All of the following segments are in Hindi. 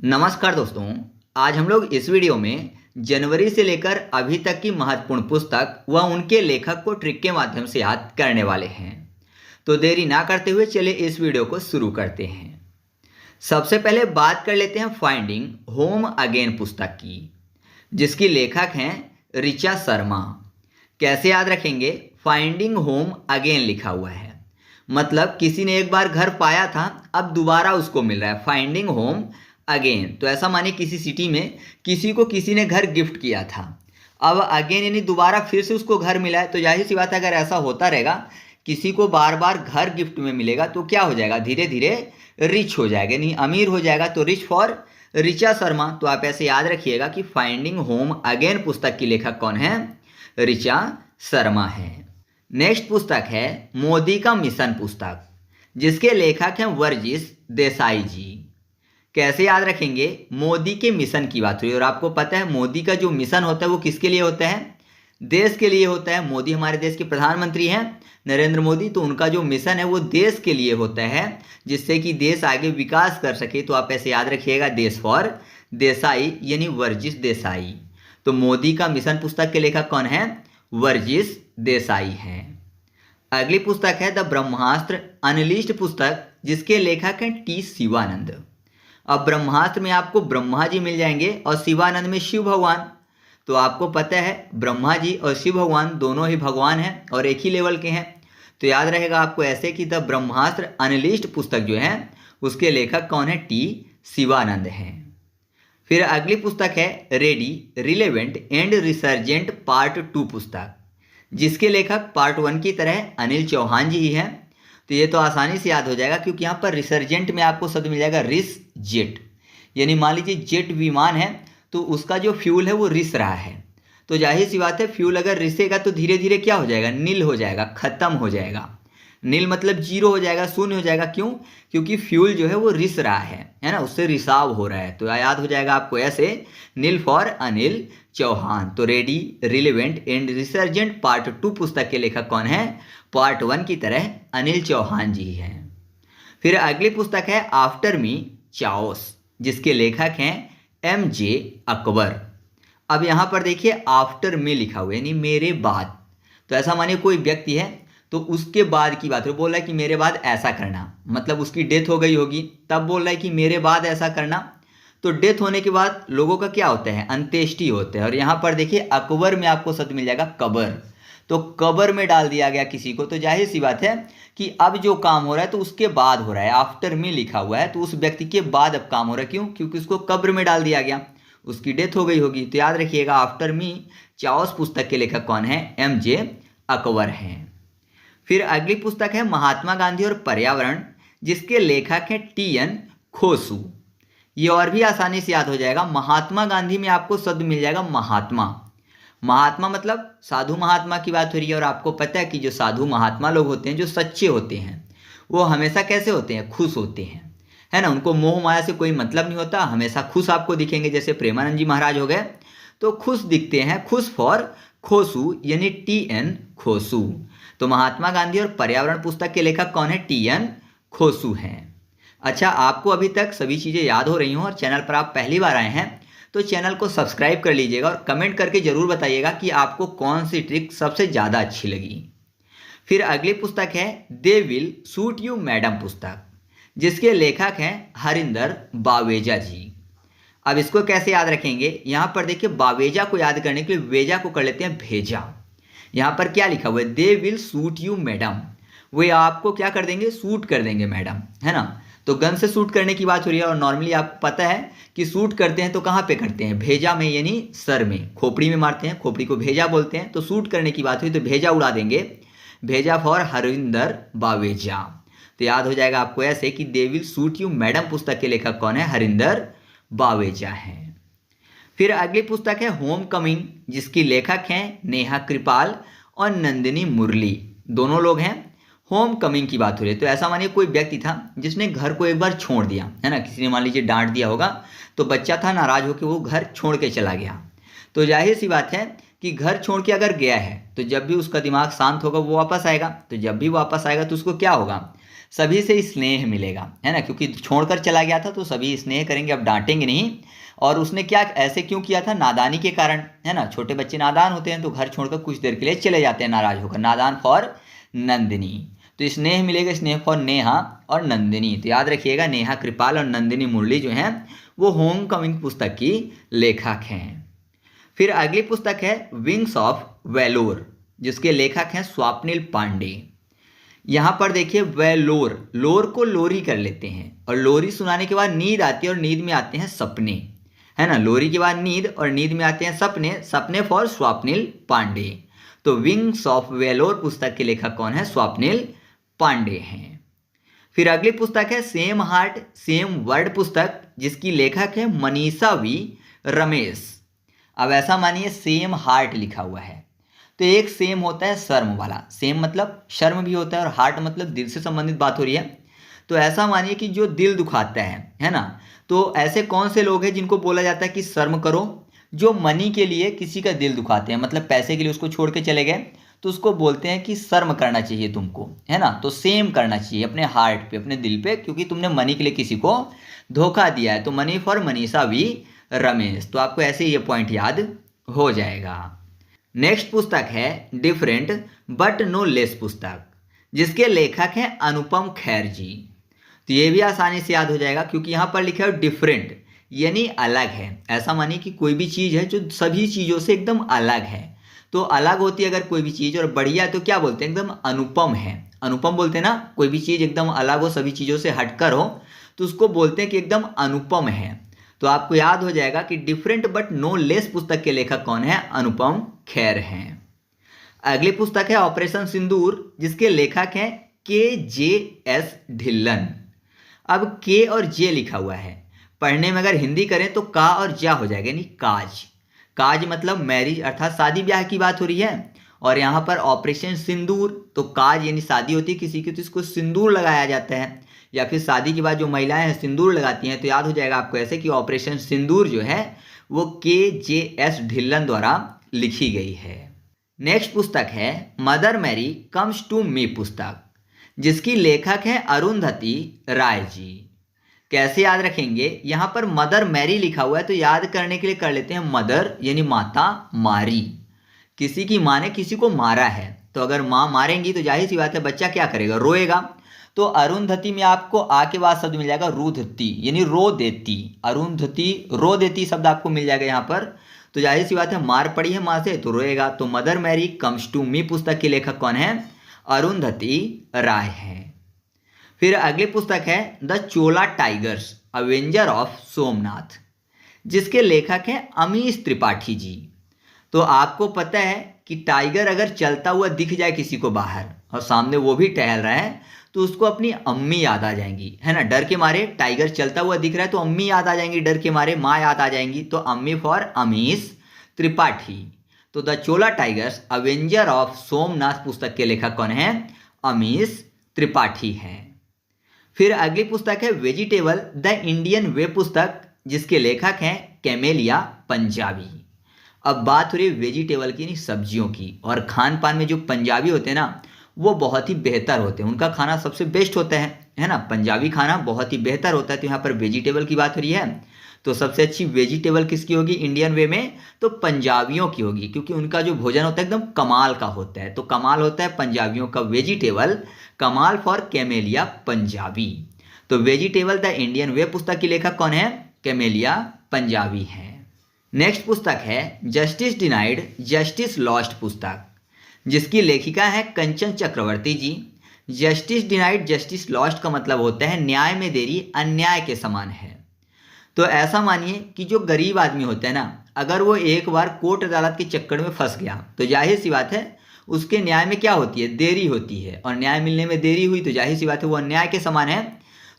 नमस्कार दोस्तों। आज हम लोग इस वीडियो में जनवरी से लेकर अभी तक की महत्वपूर्ण पुस्तक व उनके लेखक को ट्रिक के माध्यम से याद करने वाले हैं। तो देरी ना करते हुए चलिए इस वीडियो को शुरू करते हैं। सबसे पहले बात कर लेते हैं फाइंडिंग होम अगेन पुस्तक की, जिसकी लेखक हैं ऋचा शर्मा। कैसे याद रखेंगे? फाइंडिंग होम अगेन लिखा हुआ है, मतलब किसी ने एक बार घर पाया था, अब दोबारा उसको मिल रहा है। फाइंडिंग होम अगेन, तो ऐसा मानिए किसी सिटी में किसी को किसी ने घर गिफ्ट किया था, अब अगेन यानी दोबारा फिर से उसको घर मिला है। तो जाहिर सी बात है, अगर ऐसा होता रहेगा, किसी को बार बार घर गिफ्ट में मिलेगा तो क्या हो जाएगा? धीरे धीरे रिच हो जाएगा, यानी अमीर हो जाएगा। तो रिच फॉर ऋचा शर्मा। तो आप ऐसे याद रखिएगा कि फाइंडिंग होम अगेन पुस्तक की लेखक कौन है? ऋचा शर्मा है। नेक्स्ट पुस्तक है मोदी का मिशन पुस्तक, जिसके लेखक हैं वर्जिश देसाई जी। कैसे याद रखेंगे? मोदी के मिशन की बात हुई और आपको पता है मोदी का जो मिशन होता है वो किसके लिए होता है? देश के लिए होता है। मोदी हमारे देश के प्रधानमंत्री हैं, नरेंद्र मोदी, तो उनका जो मिशन है वो देश के लिए होता है, जिससे कि देश आगे विकास कर सके। तो आप ऐसे याद रखिएगा, देश फॉर देसाई यानी वर्जिश देसाई। तो मोदी का मिशन पुस्तक के लेखक कौन है? वर्जिश देसाई हैं। अगली पुस्तक है द ब्रह्मास्त्र अनलिस्ट पुस्तक, जिसके लेखक हैं टी शिवानंद। अब ब्रह्मास्त्र में आपको ब्रह्मा जी मिल जाएंगे और शिवानंद में शिव भगवान। तो आपको पता है ब्रह्मा जी और शिव भगवान दोनों ही भगवान हैं और एक ही लेवल के हैं। तो याद रहेगा आपको ऐसे कि द ब्रह्मास्त्र अनलिस्ट पुस्तक जो है उसके लेखक कौन है? टी शिवानंद हैं। फिर अगली पुस्तक है ready relevant and resurgent part 2 पुस्तक, जिसके लेखक पार्ट 1 की तरह अनिल चौहान जी ही हैं। तो ये तो आसानी से याद हो जाएगा, क्योंकि यहाँ पर रिसर्जेंट में आपको शब्द मिल जाएगा रिस जेट, यानी मान लीजिए जेट विमान है तो उसका जो फ्यूल है वो रिस रहा है। तो जाहिर सी बात है फ्यूल अगर रिसेगा तो धीरे धीरे क्या हो जाएगा? नील हो जाएगा, खत्म हो जाएगा। नील मतलब जीरो हो जाएगा, शून्य हो जाएगा। क्यों? क्योंकि फ्यूल जो है वो रिस रहा है ना, उससे रिसाव हो रहा है। तो याद हो जाएगा आपको ऐसे, नील फॉर अनिल चौहान। तो ready relevant and resurgent part 2 पुस्तक के लेखक कौन है? पार्ट 1 की तरह अनिल चौहान जी हैं। फिर अगली पुस्तक है आफ्टर मी चाओस, जिसके लेखक हैं MJ अकबर। अब यहाँ पर देखिए आफ्टर मी लिखा हुआ है, यानी मेरे बाद। तो ऐसा मानिए कोई व्यक्ति है तो उसके बाद की बात है, बोल रहा है कि मेरे बाद ऐसा करना, मतलब उसकी डेथ हो गई होगी तब बोल रहा है कि मेरे बाद ऐसा करना। तो डेथ होने के बाद लोगों का क्या होता है? अंत्येष्टि होते हैं। और यहाँ पर देखिए अकबर में आपको शब्द मिल जाएगा कबर, तो कबर में डाल दिया गया किसी को। तो जाहिर सी बात है कि अब जो काम हो रहा है तो उसके बाद हो रहा है। आफ्टर मी लिखा हुआ है तो उस व्यक्ति के बाद अब काम हो रहा है। क्यों? क्योंकि उसको कब्र में डाल दिया गया, उसकी डेथ हो गई होगी। तो याद रखिएगा आफ्टर मी चाओस पुस्तक के लेखक कौन है? MJ अकबर हैं। फिर अगली पुस्तक है महात्मा गांधी और पर्यावरण, जिसके लेखक हैं TN खोसू। ये और भी आसानी से याद हो जाएगा। महात्मा गांधी में आपको शब्द मिल जाएगा महात्मा। महात्मा मतलब साधु महात्मा की बात हो रही है। और आपको पता है कि जो साधु महात्मा लोग होते हैं, जो सच्चे होते हैं, वो हमेशा कैसे होते हैं? खुश होते हैं, है ना। उनको मोह माया से कोई मतलब नहीं होता, हमेशा खुश आपको दिखेंगे। जैसे प्रेमानंद जी महाराज हो गए तो खुश दिखते हैं, खुश फॉर खोसू यानी TN खोसू। तो महात्मा गांधी और पर्यावरण पुस्तक के लेखक कौन है? TN खोसू हैं। अच्छा, आपको अभी तक सभी चीज़ें याद हो रही हों और चैनल पर आप पहली बार आए हैं तो चैनल को सब्सक्राइब कर लीजिएगा और कमेंट करके ज़रूर बताइएगा कि आपको कौन सी ट्रिक सबसे ज़्यादा अच्छी लगी। फिर अगली पुस्तक है they will suit you madam पुस्तक, जिसके लेखक हैं हरिंदर बावेजा जी। अब इसको कैसे याद रखेंगे? यहाँ पर देखिए बावेजा को याद करने के लिए वेजा को कर लेते हैं भेजा। यहाँ पर क्या लिखा हुआ है? They will suit you madam, वे आपको क्या कर देंगे? सूट कर देंगे मैडम, है ना। तो गन से शूट करने की बात हो रही है। और नॉर्मली आपको पता है कि शूट करते हैं तो कहाँ पे करते हैं? भेजा में, यानी सर में, खोपड़ी में मारते हैं, खोपड़ी को भेजा बोलते हैं। तो शूट करने की बात हुई तो भेजा उड़ा देंगे, भेजा फॉर हरिंदर बावेजा। तो याद हो जाएगा आपको ऐसे कि दे विल सूट यू मैडम पुस्तक के लेखक कौन है? हरिंदर बावेजा हैं। फिर अगली पुस्तक है होम कमिंग, जिसकी लेखक हैं नेहा कृपाल और नंदिनी मुरली, दोनों लोग हैं। होम कमिंग की बात हो रही है तो ऐसा मानिए कोई व्यक्ति था जिसने घर को एक बार छोड़ दिया, है ना। किसी ने मान लीजिए डांट दिया होगा तो बच्चा था, नाराज होकर वो घर छोड़ के चला गया। तो जाहिर सी बात है कि घर छोड़ के अगर गया है तो जब भी उसका दिमाग शांत होगा वो वापस आएगा। तो जब भी वापस आएगा तो उसको क्या होगा? सभी से स्नेह मिलेगा, है ना, क्योंकि छोड़कर चला गया था तो सभी स्नेह करेंगे, अब डांटेंगे नहीं। और उसने क्या ऐसे क्यों किया था? नादानी के कारण, है ना, छोटे बच्चे नादान होते हैं तो घर छोड़कर कुछ देर के लिए चले जाते हैं नाराज होकर। नादान फॉर नंदिनी, तो स्नेह मिलेगा, स्नेह फॉर नेहा और नंदिनी। तो याद रखिएगा नेहा कृपाल और नंदिनी मुरली जो हैं वो होम कमिंग पुस्तक की लेखक हैं। फिर अगली पुस्तक है विंग्स ऑफ वेलोर, जिसके लेखक हैं स्वप्निल पांडे। यहाँ पर देखिए वेलोर, लोर को लोरी कर लेते हैं और लोरी सुनाने के बाद नींद आती है और नींद में आते हैं सपने, है ना, लोरी के बाद नींद और नींद में आते हैं सपने, सपने फॉर स्वप्निल पांडे। तो विंग्स ऑफ वेलोर पुस्तक के लेखक कौन है? स्वप्निल पांडे हैं। फिर अगली पुस्तक है सेम हार्ट सेम वर्ड पुस्तक, जिसकी लेखक है मनीषा वी रमेश। अब ऐसा मानिए सेम हार्ट लिखा हुआ है तो एक सेम होता है शर्म वाला, सेम मतलब शर्म भी होता है और हार्ट मतलब दिल से संबंधित बात हो रही है। तो ऐसा मानिए कि जो दिल दुखाता है ना, तो ऐसे कौन से लोग हैं जिनको बोला जाता है कि शर्म करो? जो मनी के लिए किसी का दिल दुखाते हैं, मतलब पैसे के लिए उसको छोड़ के चले गए तो उसको बोलते हैं कि शर्म करना चाहिए तुमको, है ना। तो सेम करना चाहिए अपने हार्ट पे, अपने दिल पे, क्योंकि तुमने मनी के लिए किसी को धोखा दिया है। तो मनी फॉर मनीषा वी रमेश। तो आपको ऐसे ये पॉइंट याद हो जाएगा। नेक्स्ट पुस्तक है डिफरेंट बट नो लेस पुस्तक, जिसके लेखक हैं अनुपम खैर जी। तो ये भी आसानी से याद हो जाएगा क्योंकि यहाँ पर लिखा है डिफरेंट यानी अलग है। ऐसा मानिए कि कोई भी चीज़ है जो सभी चीज़ों से एकदम अलग है। तो अलग होती है अगर कोई भी चीज़ और बढ़िया तो क्या बोलते हैं? एकदम अनुपम है, अनुपम बोलते हैं ना। कोई भी चीज़ एकदम अलग हो, सभी चीज़ों से हटकर हो, तो उसको बोलते हैं कि एकदम अनुपम है। तो आपको याद हो जाएगा कि डिफरेंट बट नो लेस पुस्तक के लेखक कौन है? अनुपम खैर हैं। अगली पुस्तक है ऑपरेशन सिंदूर, जिसके लेखक हैं KJS ढिल्लन। अब के और जे लिखा हुआ है, पढ़ने में अगर हिंदी करें तो का और जा हो जाएगा, यानी काज। काज मतलब मैरिज अर्थात शादी ब्याह की बात हो रही है। और यहाँ पर ऑपरेशन सिंदूर, तो काज यानी शादी होती है किसी की तो इसको सिंदूर लगाया जाता है, या फिर शादी के बाद जो महिलाएं हैं सिंदूर लगाती हैं। तो याद हो जाएगा आपको ऐसे कि ऑपरेशन सिंदूर जो है वो KJS ढिल्लन द्वारा लिखी गई है। नेक्स्ट पुस्तक है mother Mary comes to me पुस्तक, जिसकी लेखक है अरुंधति राय जी। कैसे याद रखेंगे? यहाँ पर मदर मैरी लिखा हुआ है तो याद करने के लिए कर लेते हैं मदर यानी माता, मारी किसी की माँ ने किसी को मारा है। तो अगर माँ मारेंगी तो जाहिर सी बात है बच्चा क्या करेगा? रोएगा। तो अरुंधति में आपको आ के बाद शब्द मिल जाएगा रुधती यानी रो देती। अरुंधति रो देती शब्द आपको मिल जाएगा यहाँ पर। तो जाहिर सी बात है मार पड़ी है माँ से तो रोएगा। तो mother Mary comes to me पुस्तक के लेखक कौन है? अरुंधति राय है। फिर अगली पुस्तक है the Chola tigers Avenger of Somnath, जिसके लेखक हैं अमीश त्रिपाठी जी। तो आपको पता है कि टाइगर अगर चलता हुआ दिख जाए किसी को बाहर और सामने वो भी टहल रहा है तो उसको अपनी अम्मी याद आ जाएंगी, है ना। डर के मारे टाइगर चलता हुआ दिख रहा है तो अम्मी याद आ जाएंगी, डर के मारे माँ याद आ जाएंगी। तो अम्मी फॉर अमीश त्रिपाठी। तो the Chola tigers Avenger of Somnath पुस्तक के लेखक कौन है? अमीश त्रिपाठी हैं। फिर अगली पुस्तक है वेजिटेबल द इंडियन वे पुस्तक, जिसके लेखक हैं कैमेलिया पंजाबी। अब बात हो रही है वेजिटेबल की, नहीं सब्जियों की। और खान पान में जो पंजाबी होते हैं ना वो बहुत ही बेहतर होते हैं, उनका खाना सबसे बेस्ट होता है ना। पंजाबी खाना बहुत ही बेहतर होता है। तो यहाँ पर वेजिटेबल की बात हो रही है तो सबसे अच्छी वेजिटेबल किसकी होगी इंडियन वे में? तो पंजाबियों की होगी, क्योंकि उनका जो भोजन होता है एकदम कमाल का होता है। तो कमाल होता है पंजाबियों का वेजिटेबल, कमाल फॉर कैमेलिया पंजाबी। तो वेजिटेबल द इंडियन वे पुस्तक की लेखक कौन है? कैमेलिया पंजाबी हैं। नेक्स्ट पुस्तक है जस्टिस डिनाइड जस्टिस लॉस्ट पुस्तक, जिसकी लेखिका है कंचन चक्रवर्ती जी। जस्टिस डिनाइड जस्टिस लॉस्ट का मतलब होता है न्याय में देरी अन्याय के समान है। तो ऐसा मानिए कि जो गरीब आदमी होता है ना, अगर वो एक बार कोर्ट अदालत के चक्कर में फंस गया तो जाहिर सी बात है उसके न्याय में क्या होती है? देरी होती है। और न्याय मिलने में देरी हुई तो जाहिर सी बात है वो अन्याय के समान है।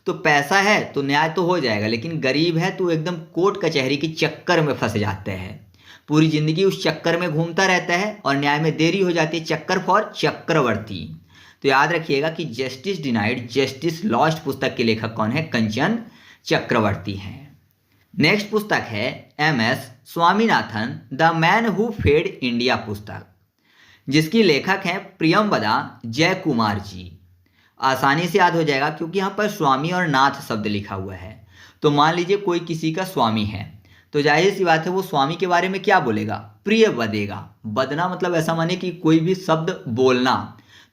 तो पैसा है तो न्याय तो हो जाएगा, लेकिन गरीब है तो एकदम कोर्ट कचहरी के चक्कर में फंस जाता है, पूरी जिंदगी उस चक्कर में घूमता रहता है और न्याय में देरी हो जाती है। चक्कर फॉर चक्रवर्ती। तो याद रखिएगा कि जस्टिस डिनाइड जस्टिस लॉस्ट पुस्तक के लेखक कौन है? कंचन चक्रवर्ती हैं। नेक्स्ट पुस्तक है MS Swaminathan the man who fed India पुस्तक, जिसकी लेखक हैं प्रियंवदा जयकुमार जी। आसानी से याद हो जाएगा क्योंकि यहाँ पर स्वामी और नाथ शब्द लिखा हुआ है। तो मान लीजिए कोई किसी का स्वामी है, तो जाहिर सी बात है वो स्वामी के बारे में क्या बोलेगा, प्रिय बदेगा। बदना मतलब ऐसा माने कि कोई भी शब्द बोलना,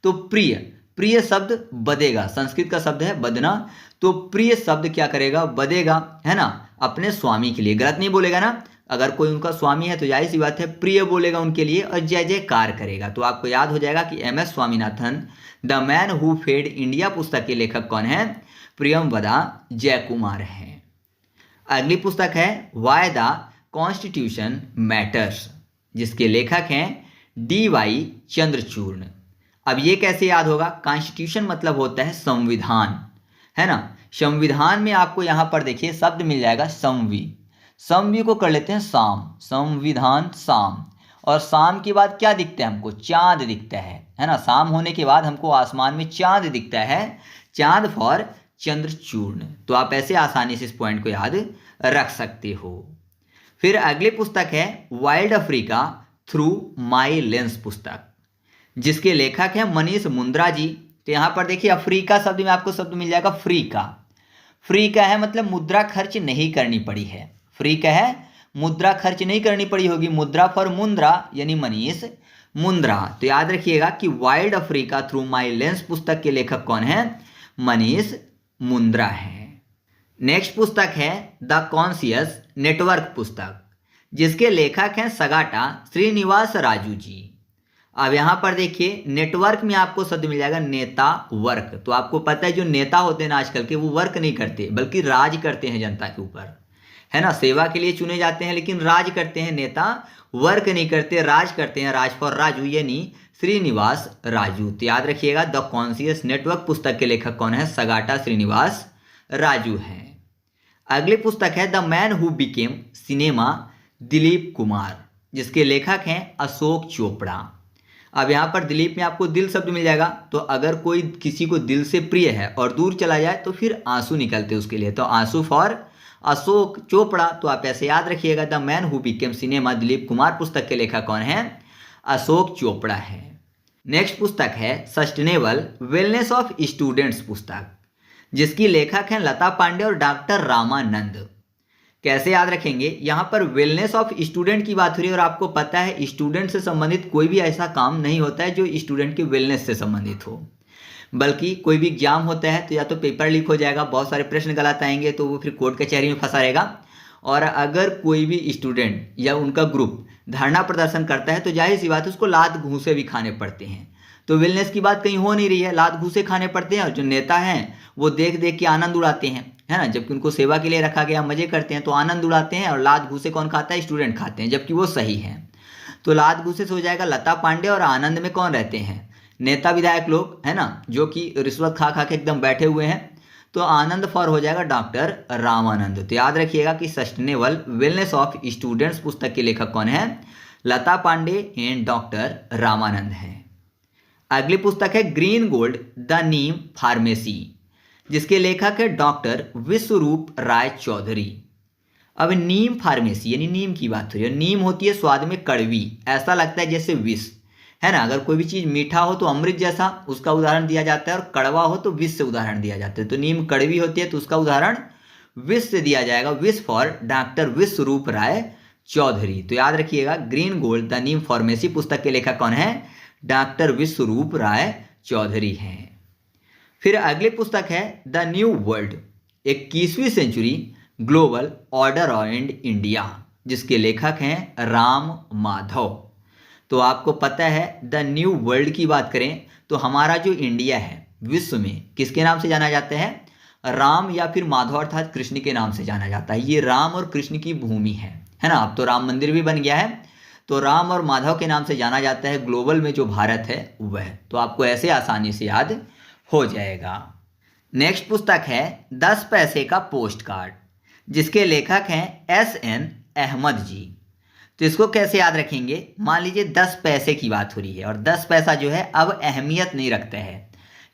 तो प्रिय, प्रिय शब्द बदेगा, संस्कृत का शब्द है बदना, तो प्रिय शब्द क्या करेगा, बदेगा, है ना, अपने स्वामी के लिए। गलत नहीं बोलेगा ना, अगर कोई उनका स्वामी है तो जाहिर सी बात है प्रिय बोलेगा उनके लिए और जय जयकार करेगा। तो आपको याद हो जाएगा कि M S. Swaminathan the man who fed India पुस्तक के लेखक कौन है, प्रियंवदा जयकुमार हैं। अगली पुस्तक है वाई द कॉन्स्टिट्यूशन मैटर्स, जिसके लेखक हैं D.Y. चंद्रचूड़। अब ये कैसे याद होगा, कॉन्स्टिट्यूशन मतलब होता है संविधान, है ना। संविधान में आपको यहाँ पर देखिए शब्द मिल जाएगा संवि, संवि को कर लेते हैं साम, संविधान साम, और शाम के बाद क्या दिखता है हमको, चांद दिखता है ना। शाम होने के बाद हमको आसमान में चांद दिखता है, चांद फॉर चंद्रचूड़। तो आप ऐसे आसानी से इस पॉइंट को याद रख सकते हो। फिर अगली पुस्तक है wild Africa through my lens पुस्तक, जिसके लेखक हैं मनीष मुंद्रा जी। तो यहाँ पर देखिए अफ्रीका शब्द में आपको शब्द मिल जाएगा फ्रीका, फ्रीका है मतलब मुद्रा खर्च नहीं करनी पड़ी है, फ्रीका है मुद्रा खर्च नहीं करनी पड़ी होगी, मुद्रा फॉर मुंद्रा यानी मनीष मुंद्रा। तो याद रखिएगा कि wild Africa through my lens पुस्तक के लेखक कौन है, मनीष मुंद्रा है। नेक्स्ट पुस्तक है द कॉन्शियस नेटवर्क पुस्तक, जिसके लेखक हैं सगाटा श्रीनिवास राजू जी। अब यहाँ पर देखिए नेटवर्क में आपको शब्द मिल जाएगा नेता वर्क। तो आपको पता है जो नेता होते हैं ना आजकल के, वो वर्क नहीं करते बल्कि राज करते हैं जनता के ऊपर, है ना। सेवा के लिए चुने जाते हैं लेकिन राज करते हैं, नेता वर्क नहीं करते, राज करते हैं। राज फॉर राजू यानी श्रीनिवास राजू। तो याद रखिएगा द कॉन्शियस नेटवर्क पुस्तक के लेखक कौन है, सगाटा श्रीनिवास राजू हैं। अगली पुस्तक है the man who became cinema Dilip Kumar, जिसके लेखक हैं अशोक चोपड़ा। अब यहाँ पर दिलीप में आपको दिल शब्द मिल जाएगा, तो अगर कोई किसी को दिल से प्रिय है और दूर चला जाए तो फिर आंसू निकलते उसके लिए, तो आंसू फॉर अशोक चोपड़ा। तो आप ऐसे याद रखिएगा the man who became cinema Dilip Kumar पुस्तक के लेखक कौन है, अशोक चोपड़ा है। नेक्स्ट पुस्तक है सस्टेनेबल वेलनेस ऑफ स्टूडेंट्स पुस्तक, जिसकी लेखक हैं लता पांडे और डॉक्टर रामानंद। कैसे याद रखेंगे, यहाँ पर वेलनेस ऑफ स्टूडेंट की बात हो रही है और आपको पता है स्टूडेंट से संबंधित कोई भी ऐसा काम नहीं होता है जो स्टूडेंट के वेलनेस से संबंधित हो, बल्कि कोई भी एग्जाम होता है तो या तो पेपर लीक हो जाएगा, बहुत सारे प्रश्न गलत आएंगे तो वो फिर कोर्ट कचहरी में फंसा रहेगा, और अगर कोई भी स्टूडेंट या उनका ग्रुप धरना प्रदर्शन करता है तो जाहिर सी बात है उसको लात घूंसे भी खाने पड़ते हैं। तो वेलनेस की बात कहीं हो नहीं रही है, लात घूंसे खाने पड़ते हैं, और जो नेता हैं वो देख देख के आनंद उड़ाते हैं, है ना। जबकि उनको सेवा के लिए रखा गया, मजे करते हैं तो आनंद उड़ाते हैं, और लात घूसे कौन खाता है, स्टूडेंट खाते हैं, जबकि वो सही है। तो लात घूसे से हो जाएगा लता पांडे, और आनंद में कौन रहते हैं, नेता विधायक लोग, है ना, जो कि रिश्वत खा खा के एकदम बैठे हुए हैं। तो आनंद फॉर हो जाएगा डॉक्टर रामानंद। तो याद रखिएगा कि सस्टेनेबल वेलनेस ऑफ स्टूडेंट्स पुस्तक के लेखक कौन है, लता पांडे एंड डॉक्टर रामानंद हैं। अगली पुस्तक है green gold the Neem pharmacy, जिसके लेखक है डॉक्टर विश्वरूप राय चौधरी। अब नीम फार्मेसी यानी नीम की बात हो रही है। नीम होती है स्वाद में कड़वी, ऐसा लगता है जैसे विष, है ना। अगर कोई भी चीज़ मीठा हो तो अमृत जैसा उसका उदाहरण दिया जाता है, और कड़वा हो तो विष से उदाहरण दिया जाता है। तो नीम कड़वी होती है तो उसका उदाहरण विष से दिया जाएगा, विष फॉर डॉक्टर विश्वरूप राय चौधरी। तो याद रखिएगा green gold the Neem pharmacy पुस्तक के लेखक कौन है, डॉक्टर विश्वरूप राय चौधरी हैं। फिर अगली पुस्तक है द न्यू वर्ल्ड 21वीं century global order and India, जिसके लेखक हैं राम माधव। तो आपको पता है द न्यू वर्ल्ड की बात करें तो हमारा जो इंडिया है विश्व में किसके नाम से जाना जाता है, राम या फिर माधव अर्थात कृष्ण के नाम से जाना जाता है। ये राम और कृष्ण की भूमि है ना। अब तो राम मंदिर भी बन गया है, तो राम और माधव के नाम से जाना जाता है ग्लोबल में जो भारत है वह। तो आपको ऐसे आसानी से याद हो जाएगा। नेक्स्ट पुस्तक है 10 पैसे का पोस्ट कार्ड, जिसके लेखक हैं SN अहमद जी। तो इसको कैसे याद रखेंगे, मान लीजिए 10 पैसे की बात हो रही है और 10 पैसा जो है अब अहमियत नहीं रखता है,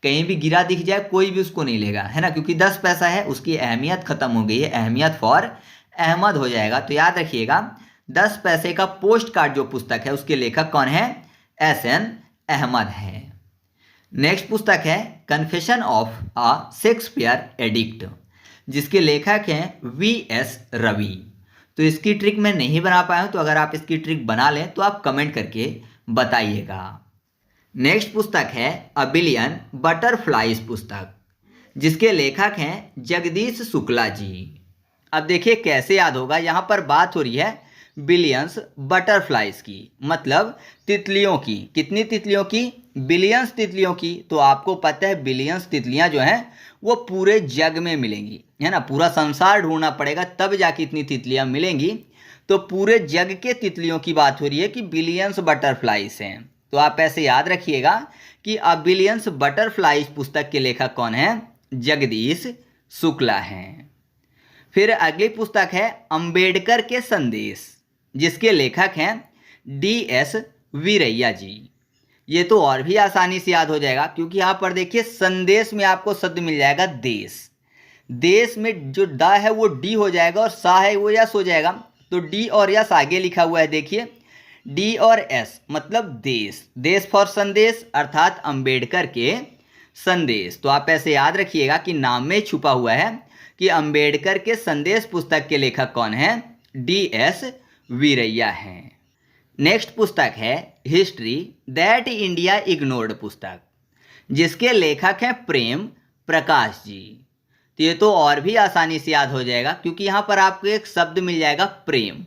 कहीं भी गिरा दिख जाए कोई भी उसको नहीं लेगा, है ना, क्योंकि 10 पैसा है उसकी अहमियत खत्म हो गई है, अहमियत फॉर अहमद हो जाएगा। तो याद रखिएगा 10 पैसे का पोस्ट कार्ड जो पुस्तक है उसके लेखक कौन है, SN अहमद है। नेक्स्ट पुस्तक है confession of a Shakespeare addict, जिसके लेखक हैं वी.एस. रवि। तो इसकी ट्रिक मैं नहीं बना पाया हूँ, तो अगर आप इसकी ट्रिक बना लें तो आप कमेंट करके बताइएगा। नेक्स्ट पुस्तक है अ बिलियन बटरफ्लाइज पुस्तक, जिसके लेखक हैं जगदीश शुक्ला जी। अब देखिए कैसे याद होगा, यहाँ पर बात हो रही है बिलियंस बटरफ्लाइज की, मतलब तितलियों की। कितनी तितलियों की? बिलियंस तितलियों की। तो आपको पता है बिलियंस तितलियां जो हैं वो पूरे जग में मिलेंगी, है ना। पूरा संसार ढूंढना पड़ेगा तब जाके इतनी तितलियां मिलेंगी। तो पूरे जग के तितलियों की बात हो रही है कि बिलियंस बटरफ्लाइज हैं। तो आप ऐसे याद रखिएगा कि अ बिलियंस बटरफ्लाइज पुस्तक के लेखक कौन है? जगदीश शुक्ला हैं। फिर अगली पुस्तक है अंबेडकर के संदेश, जिसके लेखक हैं डी.एस. वीरैया जी। ये तो और भी आसानी से याद हो जाएगा, क्योंकि यहाँ पर देखिए संदेश में आपको शब्द मिल जाएगा देश। देश में जो द है वो डी हो जाएगा और सा है वो यस हो जाएगा। तो डी और यस आगे लिखा हुआ है, देखिए डी और एस मतलब देश। देश फॉर संदेश, अर्थात अंबेडकर के संदेश। तो आप ऐसे याद रखिएगा कि नाम में छुपा हुआ है कि अंबेडकर के संदेश पुस्तक के लेखक कौन हैं? डी.एस. वीरैया हैं। नेक्स्ट पुस्तक है हिस्ट्री दैट इंडिया इग्नोर्ड पुस्तक, जिसके लेखक हैं प्रेम प्रकाश जी। तो ये तो और भी आसानी से याद हो जाएगा, क्योंकि यहाँ पर आपको एक शब्द मिल जाएगा प्रेम।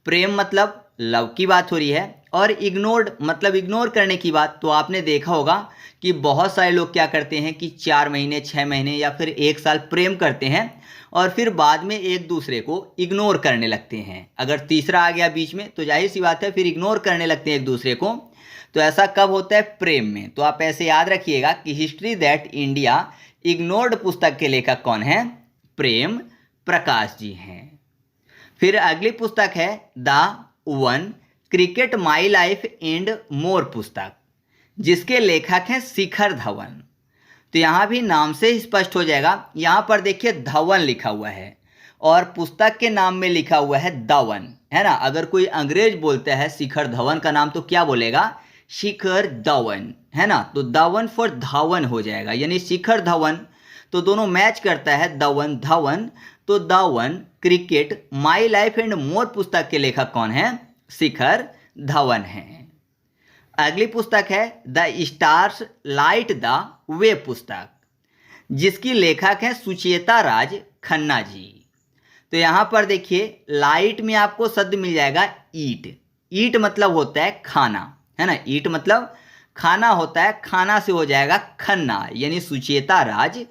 प्रेम मतलब लव की बात हो रही है, और इग्नोर्ड मतलब इग्नोर करने की बात। तो आपने देखा होगा कि बहुत सारे लोग क्या करते हैं कि 4 महीने 6 महीने या फिर 1 साल प्रेम करते हैं और फिर बाद में एक दूसरे को इग्नोर करने लगते हैं। अगर तीसरा आ गया बीच में तो जाहिर सी बात है फिर इग्नोर करने लगते हैं एक दूसरे को। तो ऐसा कब होता है? प्रेम में। तो आप ऐसे याद रखिएगा कि हिस्ट्री दैट इंडिया इग्नोर्ड पुस्तक के लेखक कौन हैं? प्रेम प्रकाश जी हैं। फिर अगली पुस्तक है the one cricket my life and more पुस्तक, जिसके लेखक हैं शिखर धवन। तो यहाँ भी नाम से ही स्पष्ट हो जाएगा। यहाँ पर देखिए धवन लिखा हुआ है और पुस्तक के नाम में लिखा हुआ है धवन, है ना। अगर कोई अंग्रेज बोलता है शिखर धवन का नाम तो क्या बोलेगा? शिखर धवन, है ना। तो धवन फॉर धवन हो जाएगा, यानी शिखर धवन। तो दोनों मैच करता है, धवन धवन। तो Dhawan cricket my life and more पुस्तक के लेखक कौन है? शिखर धवन हैं। अगली पुस्तक है the stars light the way पुस्तक, जिसकी लेखक है सुचेता राज खन्ना जी। तो यहाँ पर देखिए लाइट में आपको शब्द मिल जाएगा ईट। ईट मतलब होता है खाना, है ना। ईट मतलब खाना होता है, खाना से हो जाएगा खन्ना, यानी सुचेता राज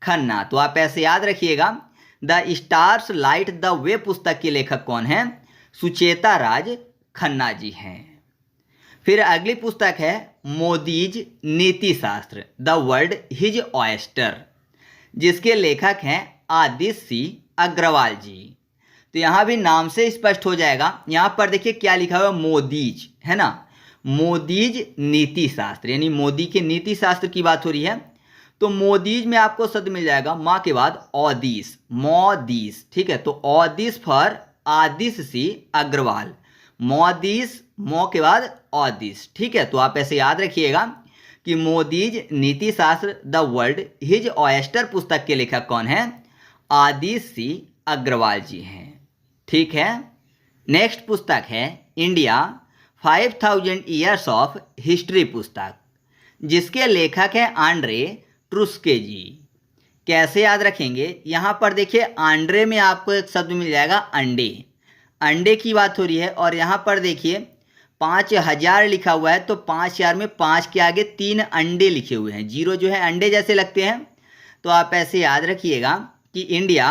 खन्ना। तो आप ऐसे याद रखिएगा the stars light the way पुस्तक के लेखक कौन हैं? सुचेता राज खन्ना जी हैं। फिर अगली पुस्तक है मोदीज नीति शास्त्र द वर्ल्ड हिज ऑयस्टर, जिसके लेखक हैं आदित्य सिंह अग्रवाल जी। तो यहाँ भी नाम से स्पष्ट हो जाएगा। यहाँ पर देखिए क्या लिखा हुआ है? मोदीज, है ना। मोदीज नीति शास्त्र, यानी मोदी के नीति शास्त्र की बात हो रही है। तो मोदीज में आपको शब्द मिल जाएगा माँ के बाद औदीस, मोदीस, ठीक है। तो औदीस फॉर आदित्य सिंह अग्रवाल, मोदीस मो के बाद औदीस, ठीक है। तो आप ऐसे याद रखिएगा कि मोदीज नीति शास्त्र द वर्ल्ड हिज ऑयस्टर पुस्तक के लेखक कौन है? आदित्य सिंह अग्रवाल जी हैं, ठीक है। नेक्स्ट पुस्तक है इंडिया 5000 ईयर्स ऑफ हिस्ट्री पुस्तक, जिसके लेखक हैं आंड्रे ट्रुस्के जी। कैसे याद रखेंगे? यहाँ पर देखिए आंड्रे में आपको एक शब्द मिल जाएगा अंडे। अंडे की बात हो रही है और यहाँ पर देखिए 5000 लिखा हुआ है। तो 5000 में 5 के आगे 3 अंडे लिखे हुए हैं, जीरो जो है अंडे जैसे लगते हैं। तो आप ऐसे याद रखिएगा कि इंडिया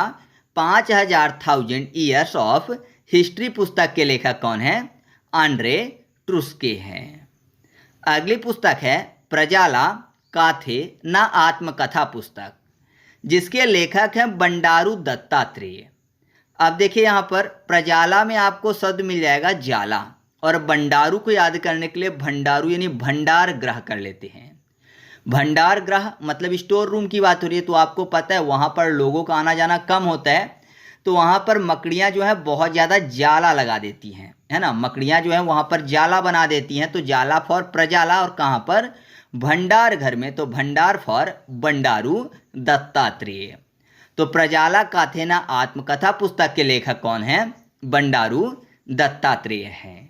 5000 ईयर्स ऑफ हिस्ट्री पुस्तक के लेखक कौन है? आंड्रे ट्रुस्के हैं। अगली पुस्तक है प्रजाला काथे न आत्मकथा पुस्तक, जिसके लेखक हैं बंडारू दत्तात्रेय। अब देखिए यहाँ पर प्रजाला में आपको शब्द मिल जाएगा जाला, और भंडारू को याद करने के लिए भंडारू यानी भंडार ग्रह कर लेते हैं। भंडार ग्रह मतलब स्टोर रूम की बात हो रही है। तो आपको पता है वहाँ पर लोगों का आना जाना कम होता है, तो वहाँ पर मकड़ियाँ जो है बहुत ज़्यादा जाला लगा देती हैं, है ना। मकड़ियाँ जो है वहाँ पर जाला बना देती हैं। तो जाला फॉर प्रजाला, और कहाँ पर? भंडार घर में तो भंडार फॉर बंडारू दत्तात्रेय। तो प्रजाला काथेना आत्मकथा पुस्तक के लेखक कौन है? बंडारू दत्तात्रेय हैं।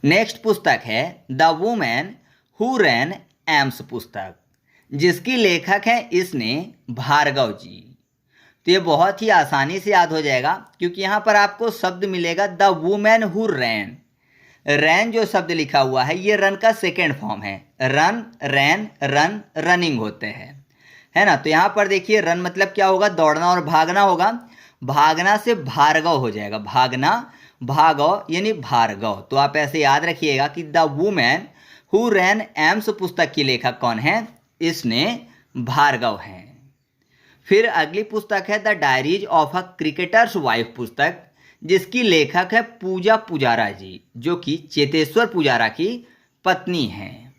नेक्स्ट पुस्तक है the women who ran AIIMS पुस्तक, जिसकी लेखक है इसने भार्गव जी। तो ये बहुत ही आसानी से याद हो जाएगा क्योंकि यहाँ पर आपको शब्द मिलेगा द वुमेन हु रैन। रैन जो शब्द लिखा हुआ है ये रन का सेकेंड फॉर्म है। रन, रैन, रन, रनिंग होते हैं, है ना। तो यहाँ पर देखिए रन मतलब क्या होगा? दौड़ना और भागना होगा। भागना से भार्गव हो जाएगा, भागना, भागव यानी भार्गव। तो आप ऐसे याद रखिएगा कि the women who ran AIIMS पुस्तक की लेखक कौन है? इसने भार्गव हैं। फिर अगली पुस्तक है the diaries of a cricketers wife पुस्तक, जिसकी लेखक है पूजा पुजारा जी, जो कि चेतेश्वर पुजारा की पत्नी हैं।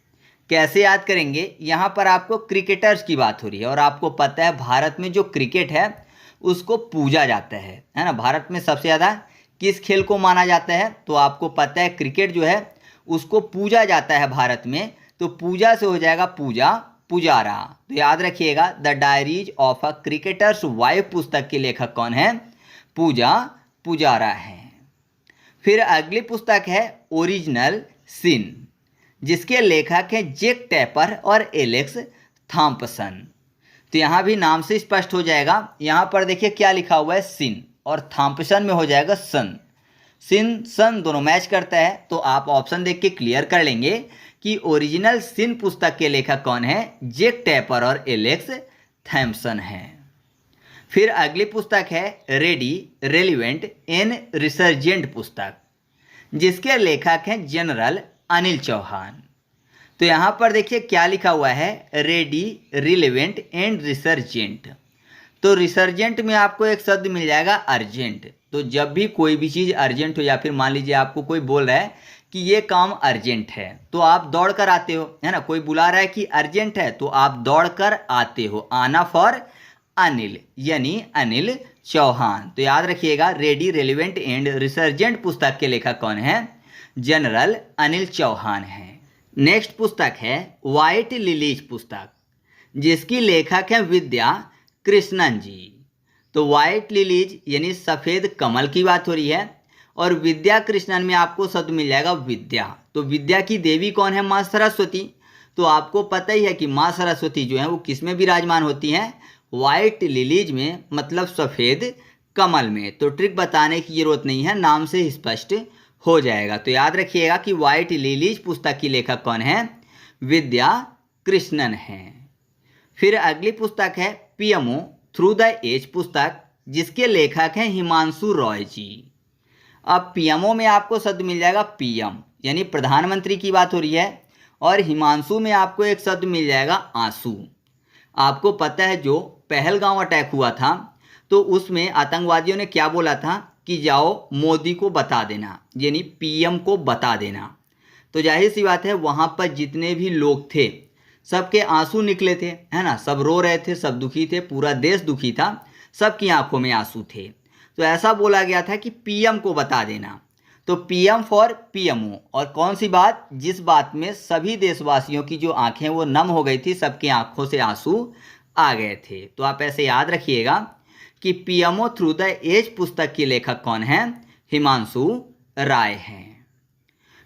कैसे याद करेंगे? यहाँ पर आपको क्रिकेटर्स की बात हो रही है और आपको पता है भारत में जो क्रिकेट है उसको पूजा जाता है ना। भारत में सबसे ज़्यादा किस खेल को माना जाता है? तो आपको पता है क्रिकेट जो है उसको पूजा जाता है भारत में। तो पूजा से हो जाएगा पूजा पुजारा। तो याद रखिएगा the diaries of a cricketers wife पुस्तक के लेखक कौन है? पूजा पुजारा हैं। फिर अगली पुस्तक है ओरिजिनल सिन, जिसके लेखक हैं जैक टैपर और एलेक्स थॉम्पसन। तो यहाँ भी नाम से स्पष्ट हो जाएगा। यहाँ पर देखिए क्या लिखा हुआ है? सिन, और थॉम्पसन में हो जाएगा सन। सिन सन दोनों मैच करता है। तो आप ऑप्शन देख के क्लियर कर लेंगे कि ओरिजिनल सिन पुस्तक के लेखक कौन है? जैक टैपर और एलेक्स थॉम्पसन हैं। फिर अगली पुस्तक है रेडी, रेलिवेंट एंड रिसर्जेंट पुस्तक, जिसके लेखक हैं जनरल अनिल चौहान। तो यहाँ पर देखिए क्या लिखा हुआ है? Ready, relevant and resurgent. तो रिसर्जेंट में आपको एक शब्द मिल जाएगा अर्जेंट। तो जब भी कोई भी चीज़ अर्जेंट हो या फिर मान लीजिए आपको कोई बोल रहा है कि ये काम अर्जेंट है तो आप दौड़ कर आते हो, है ना। कोई बुला रहा है कि अर्जेंट है तो आप दौड़ कर आते हो। आना फॉर अनिल यानी अनिल चौहान। तो याद रखिएगा रेडी, रेलिवेंट एंड रिसर्जेंट पुस्तक के लेखक कौन है? जनरल अनिल चौहान हैं। नेक्स्ट पुस्तक है व्हाइट लिलीज पुस्तक, जिसकी लेखक है विद्या कृष्णन जी। तो व्हाइट लिलीज यानी सफ़ेद कमल की बात हो रही है और विद्या कृष्णन में आपको शब्द मिल जाएगा विद्या। तो विद्या की देवी कौन है? माँ सरस्वती। तो आपको पता ही है कि माँ सरस्वती जो है वो किस में विराजमान होती हैं? व्हाइट लिलीज में, मतलब सफ़ेद कमल में। तो ट्रिक बताने की जरूरत नहीं है, नाम से स्पष्ट हो जाएगा। तो याद रखिएगा कि व्हाइट लिलीज पुस्तक की लेखक कौन है? विद्या कृष्णन हैं। फिर अगली पुस्तक है पीएमओ थ्रू द एज पुस्तक, जिसके लेखक हैं हिमांशु रॉय जी। अब पीएमओ में आपको शब्द मिल जाएगा पीएम यानी प्रधानमंत्री की बात हो रही है, और हिमांशु में आपको एक शब्द मिल जाएगा आंसू। आपको पता है जो पहलगांव अटैक हुआ था तो उसमें आतंकवादियों ने क्या बोला था कि जाओ मोदी को बता देना, यानी पीएम को बता देना। तो जाहिर सी बात है वहाँ पर जितने भी लोग थे सबके आंसू निकले थे, है ना। सब रो रहे थे, सब दुखी थे, पूरा देश दुखी था, सबकी आंखों में आंसू थे। तो ऐसा बोला गया था कि पीएम को बता देना। तो पीएम फॉर पीएमओ। और कौन सी बात? जिस बात में सभी देशवासियों की जो आंखें वो नम हो गई थी, सबकी आंखों से आंसू आ गए थे। तो आप ऐसे याद रखिएगा कि पीएमओ थ्रू द एज पुस्तक के लेखक कौन हैं? हिमांशु राय हैं।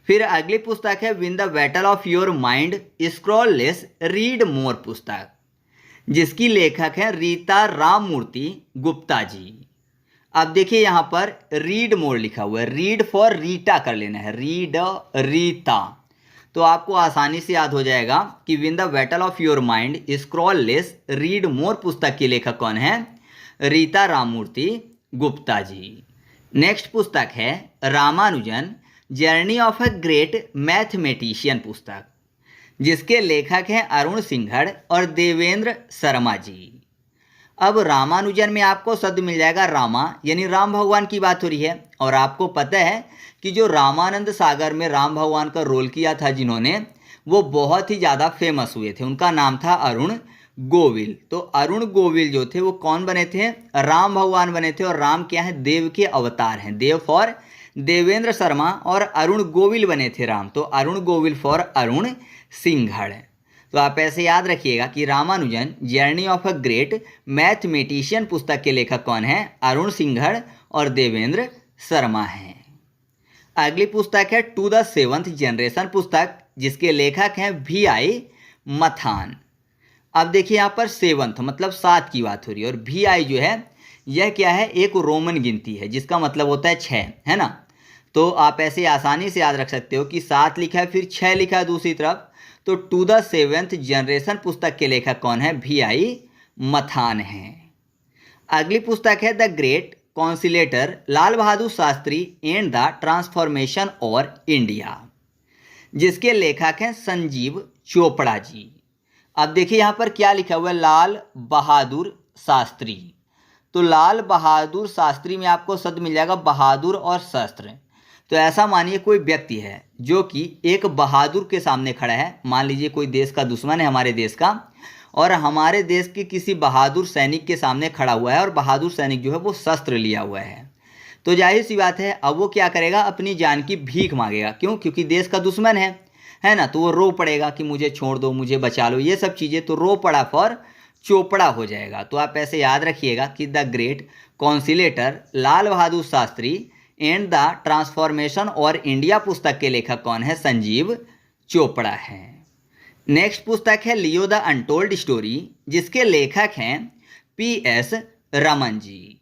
फिर अगली पुस्तक है win the battle of your mind scroll less read more पुस्तक, जिसकी लेखक है रीता राममूर्ति गुप्ता जी। अब देखिए यहाँ पर रीड मोर लिखा हुआ है, रीड फॉर रीटा कर लेना है, रीड रीता। तो आपको आसानी से याद हो जाएगा कि win the battle of your mind scroll less read more पुस्तक के लेखक कौन है? रीता राममूर्ति गुप्ता जी। नेक्स्ट पुस्तक है Ramanujan journey of a great mathematician पुस्तक, जिसके लेखक हैं अरुण सिंघड़ और देवेंद्र शर्मा जी। अब रामानुजन में आपको शब्द मिल जाएगा रामा यानी राम भगवान की बात हो रही है। और आपको पता है कि जो रामानंद सागर में राम भगवान का रोल किया था जिन्होंने, वो बहुत ही ज़्यादा फेमस हुए थे। उनका नाम था अरुण गोविल। तो अरुण गोविल जो थे वो कौन बने थे? राम भगवान बने थे। और राम क्या है? देव के अवतार हैं। देव फॉर देवेंद्र शर्मा और अरुण गोविल बने थे राम। तो अरुण गोविल फॉर अरुण सिंघड़। तो आप ऐसे याद रखिएगा कि Ramanujan journey of a great mathematician पुस्तक के लेखक कौन है? अरुण सिंघड़ और देवेंद्र शर्मा हैं। अगली पुस्तक है टू द सेवंथ जनरेशन पुस्तक, जिसके लेखक हैं VI मथान। अब देखिए यहाँ पर सेवंथ मतलब 7 की बात हो रही है, और VI जो है यह क्या है? एक रोमन गिनती है, जिसका मतलब होता है 6, है ना। तो आप ऐसे आसानी से याद रख सकते हो कि 7 लिखा है फिर 6 लिखा है दूसरी तरफ। तो टू द सेवेंथ जनरेशन पुस्तक के लेखक कौन है? VI मथान हैं। अगली पुस्तक है the great conciliator Lal Bahadur Shastri and the transformation और इंडिया, जिसके लेखक हैं संजीव चोपड़ा जी। अब देखिए यहाँ पर क्या लिखा हुआ है? लाल बहादुर शास्त्री। तो लाल बहादुर शास्त्री में आपको शब्द मिल जाएगा बहादुर और शस्त्र। तो ऐसा मानिए कोई व्यक्ति है जो कि एक बहादुर के सामने खड़ा है। मान लीजिए कोई देश का दुश्मन है हमारे देश का, और हमारे देश के किसी बहादुर सैनिक के सामने खड़ा हुआ है, और बहादुर सैनिक जो है वो शस्त्र लिया हुआ है। तो जाहिर सी बात है अब वो क्या करेगा? अपनी जान की भीख मांगेगा। क्यों? क्योंकि देश का दुश्मन है ना। तो वो रो पड़ेगा कि मुझे छोड़ दो, मुझे बचा लो, ये सब चीज़ें। तो रो पड़ा फॉर चोपड़ा हो जाएगा। तो आप ऐसे याद रखिएगा कि the great conciliator Lal Bahadur Shastri and the transformation और इंडिया पुस्तक के लेखक कौन है? संजीव चोपड़ा हैं। नेक्स्ट पुस्तक है लियो द अनटोल्ड स्टोरी, जिसके लेखक हैं PS रमन जी।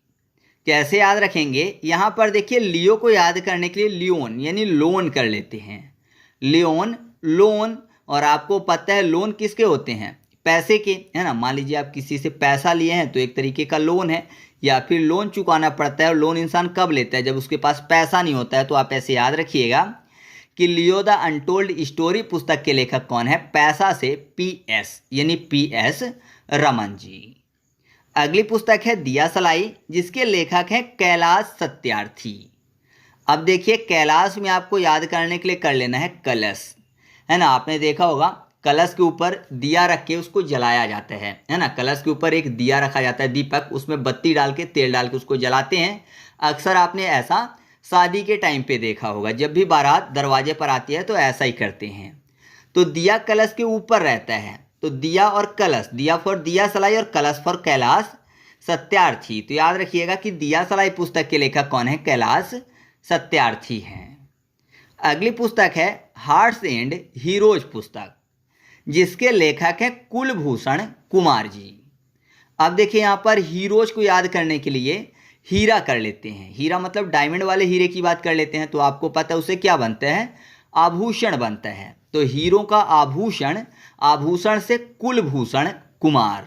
कैसे याद रखेंगे? यहाँ पर देखिए लियो को याद करने के लिए लियोन यानी लोन कर लेते हैं। लियोन लोन, और आपको पता है लोन किसके होते हैं? पैसे के, है ना। मान लीजिए आप किसी से पैसा लिए हैं तो एक तरीके का लोन है, या फिर लोन चुकाना पड़ता है। और लोन इंसान कब लेता है? जब उसके पास पैसा नहीं होता है। तो आप ऐसे याद रखिएगा कि लियो द अनटोल्ड स्टोरी पुस्तक के लेखक कौन है? पैसा से PS यानी PS रमन जी। अगली पुस्तक है दिया सलाई, जिसके लेखक हैं कैलाश सत्यार्थी। अब देखिए कैलाश में आपको याद करने के लिए कर लेना है कलश, है ना। आपने देखा होगा कलश के ऊपर दिया रख के उसको जलाया जाता है ना। कलश के ऊपर एक दिया रखा जाता है, दीपक, उसमें बत्ती डाल के तेल डाल के उसको जलाते हैं। अक्सर आपने ऐसा शादी के टाइम पे देखा होगा, जब भी बारात दरवाजे पर आती है तो ऐसा ही करते हैं। तो दिया कलश के ऊपर रहता है। तो दिया और कलश, दिया फॉर दिया सलाई और कलश फॉर कैलाश सत्यार्थी। तो याद रखिएगा कि दिया सलाई पुस्तक के लेखक कौन है? कैलाश सत्यार्थी हैं। अगली पुस्तक है हार्ट्स एंड हीरोज पुस्तक, जिसके लेखक हैं कुलभूषण कुमार जी। अब देखिए यहाँ पर हीरोज को याद करने के लिए हीरा कर लेते हैं। हीरा मतलब डायमंड वाले हीरे की बात कर लेते हैं। तो आपको पता है उससे क्या बनता है? आभूषण बनता है। तो हीरो का आभूषण, आभूषण से कुलभूषण कुमार।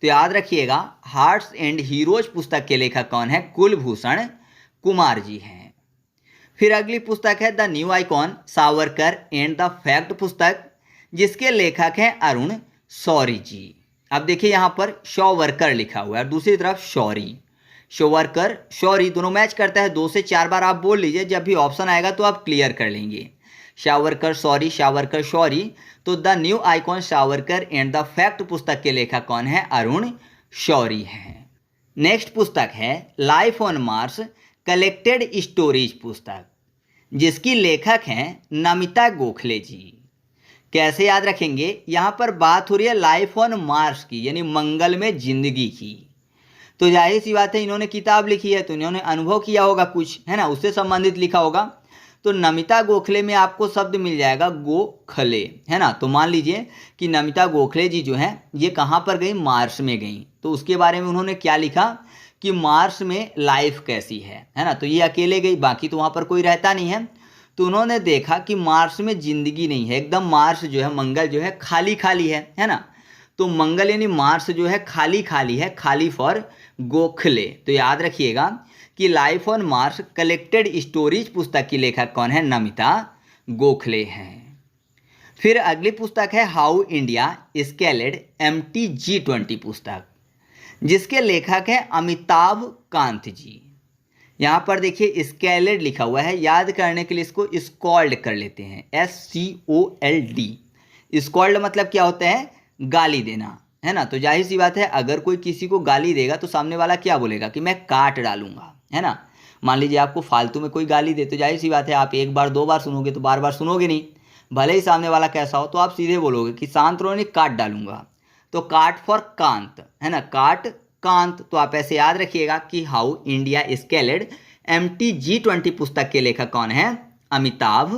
तो याद रखिएगा हार्ट्स एंड हीरोज पुस्तक के लेखक कौन है? कुलभूषण कुमार जी हैं। फिर अगली पुस्तक है the new icon Savarkar and the fact पुस्तक, जिसके लेखक हैं अरुण शौरी जी। अब देखिए यहाँ पर शौवरकर लिखा हुआ है और दूसरी तरफ शौरी। शौवरकर शौरी दोनों मैच करता है। 2 से 4 बार आप बोल लीजिए, जब भी ऑप्शन आएगा तो आप क्लियर कर लेंगे। शावरकर शौरी, शावरकर शौरी। तो the new icon Savarkar and the fact पुस्तक के लेखक कौन है? अरुण शौरी हैं। नेक्स्ट पुस्तक है life on Mars collected stories पुस्तक, जिसकी लेखक हैं नमिता गोखले जी। कैसे याद रखेंगे? यहाँ पर बात हो रही है लाइफ ऑन मार्स की, यानी मंगल में जिंदगी की। तो जाहिर सी बात है इन्होंने किताब लिखी है तो इन्होंने अनुभव किया होगा कुछ, है ना, उससे संबंधित लिखा होगा। तो नमिता गोखले में आपको शब्द मिल जाएगा गोखले, है ना। तो मान लीजिए कि नमिता गोखले जी जो हैं ये कहाँ पर गई? मार्स में गई। तो उसके बारे में उन्होंने क्या लिखा कि मार्स में लाइफ कैसी है ना। तो ये अकेले गई, बाकी तो वहाँ पर कोई रहता नहीं है। तो उन्होंने देखा कि मार्स में जिंदगी नहीं है, एकदम मार्स जो है, मंगल जो है खाली खाली है ना। तो मंगल यानी मार्स जो है खाली खाली है, खाली फॉर गोखले। तो याद रखिएगा कि life on Mars collected stories पुस्तक की लेखक कौन है? नमिता गोखले हैं। फिर अगली पुस्तक है हाउ इंडिया स्केलेड MTG20 पुस्तक, जिसके लेखक हैं अमिताभ कांत जी। यहाँ पर देखिए स्केलेड लिखा हुआ है, याद करने के लिए इसको स्कॉल्ड कर लेते हैं, SCOLD। स्कॉल्ड मतलब क्या होता है? गाली देना, है ना। तो जाहिर सी बात है अगर कोई किसी को गाली देगा तो सामने वाला क्या बोलेगा कि मैं काट डालूंगा, है ना। मान लीजिए आपको फालतू में कोई गाली दे तो जाहिर सी बात है आप 1 बार 2 बार सुनोगे तो बार बार सुनोगे नहीं। भले ही सामने वाला कैसा हो, तो आप सीधे बोलोगे कि शांत रहो नहीं काट डालूंगा। तो काट फॉर कांत है ना, काट कांत। तो आप ऐसे याद रखिएगा कि हाउ इंडिया स्केलेड MTG20 पुस्तक के लेखक कौन है? अमिताभ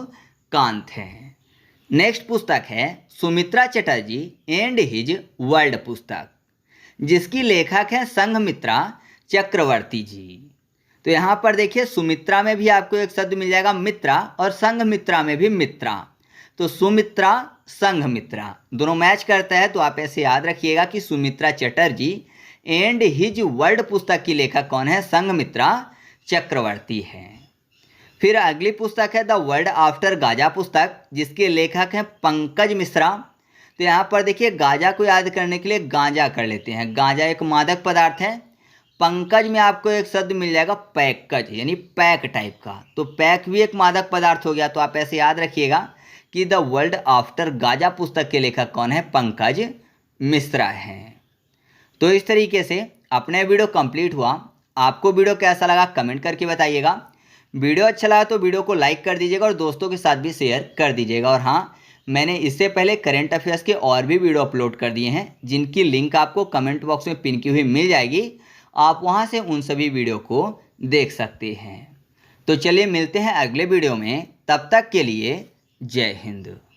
कांत हैं। नेक्स्ट पुस्तक है Sumitra Chatterjee and his world पुस्तक, जिसकी लेखक है संघमित्रा चक्रवर्ती जी। तो यहाँ पर देखिए सुमित्रा में भी आपको एक शब्द मिल जाएगा मित्रा, और संघमित्रा में भी मित्रा। तो सुमित्रा संघमित्रा दोनों मैच करता है। तो आप ऐसे याद रखिएगा कि Sumitra Chatterjee and his world पुस्तक की लेखक कौन है? संघमित्रा चक्रवर्ती है। फिर अगली पुस्तक है द वर्ल्ड आफ्टर गाजा पुस्तक, जिसके लेखक हैं पंकज मिश्रा। तो यहाँ पर देखिए गाजा को याद करने के लिए गांजा कर लेते हैं। गांजा एक मादक पदार्थ है। पंकज में आपको एक शब्द मिल जाएगा पैकज, यानी पैक टाइप का। तो पैक भी एक मादक पदार्थ हो गया। तो आप ऐसे याद रखिएगा कि द वर्ल्ड आफ्टर गाजा पुस्तक के लेखक कौन है? पंकज मिश्रा हैं। तो इस तरीके से अपने वीडियो कंप्लीट हुआ। आपको वीडियो कैसा लगा कमेंट करके बताइएगा। वीडियो अच्छा लगा तो वीडियो को लाइक कर दीजिएगा और दोस्तों के साथ भी शेयर कर दीजिएगा। और हाँ, मैंने इससे पहले करंट अफेयर्स के और भी वीडियो अपलोड कर दिए हैं, जिनकी लिंक आपको कमेंट बॉक्स में पिन की हुई मिल जाएगी। आप वहां से उन सभी वीडियो को देख सकते हैं। तो चलिए मिलते हैं अगले वीडियो में, तब तक के लिए जय हिंद।